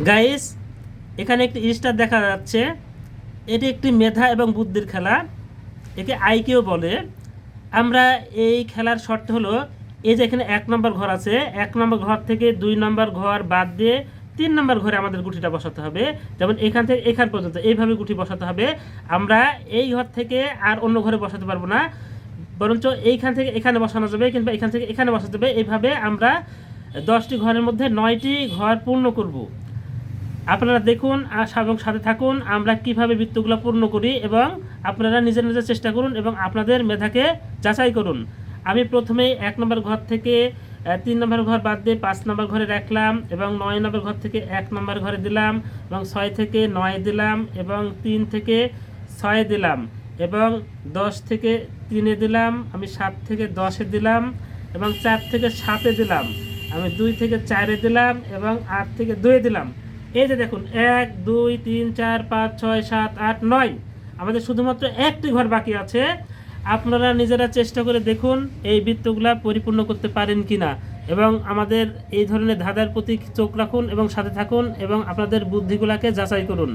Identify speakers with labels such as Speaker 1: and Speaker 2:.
Speaker 1: Guys, এখানে একটি star দেখা যাচ্ছে। এটি একটি মেধা এবং বুদ্ধির খেলা, একে আইকিউ বলে। আমরা এই খেলার শর্ত হলো, এই যে এখানে 1 নম্বর ঘর আছে, 1 নম্বর ঘর থেকে 2 নম্বর ঘর বাদ দিয়ে 3 নম্বর ঘরে আমাদের গুটিটা বসাতে হবে। যেমন এখান থেকে এখান পর্যন্ত এইভাবে গুটি বসাতে হবে। আমরা এই ঘর থেকে আর অন্য ঘরে বসাতে পারবো না, বরঞ্চ এইখান থেকে এখানে বসানো যাবে, কিংবা এখান থেকে এখানে বসাতে হবে। এইভাবে আমরা 10টি ঘরের মধ্যে 9টি ঘর পূর্ণ করব। আপনারা দেখুন এবং সাথে থাকুন আমরা কিভাবে বৃত্তগুলো পূর্ণ করি, এবং আপনারা নিজের নিজের চেষ্টা করুন এবং আপনাদের মেধাকে যাচাই করুন। আমি প্রথমে 1 নম্বর ঘর থেকে 3 নম্বর ঘর বাদ দিয়ে 5 নম্বর ঘরে রাখলাম, এবং 9 নম্বর ঘর থেকে 1 নম্বর ঘরে দিলাম, এবং 6 থেকে 9 দিলাম, এবং 3 থেকে 6 দিলাম, এবং 10 থেকে 3-এ দিলাম, আমি 7 থেকে 10-এ দিলাম, এবং 4 থেকে 7-এ দিলাম, আমি 2 থেকে 4-এ দিলাম, এবং 8 থেকে 2-এ দিলাম। এই যে দেখুন, 1 2 3 4 5 6 7 8 9, আমাদের শুধুমাত্র একটি ঘর বাকি আছে। আপনারা নিজেরা চেষ্টা করে দেখুন এই বৃত্তগুলা পরিপূর্ণ করতে পারেন কিনা, এবং আমাদের এই ধরনের ধাঁধার প্রতি চোখ রাখুন এবং সাথে থাকুন এবং আপনাদের বুদ্ধিগুলাকে যাচাই করুন।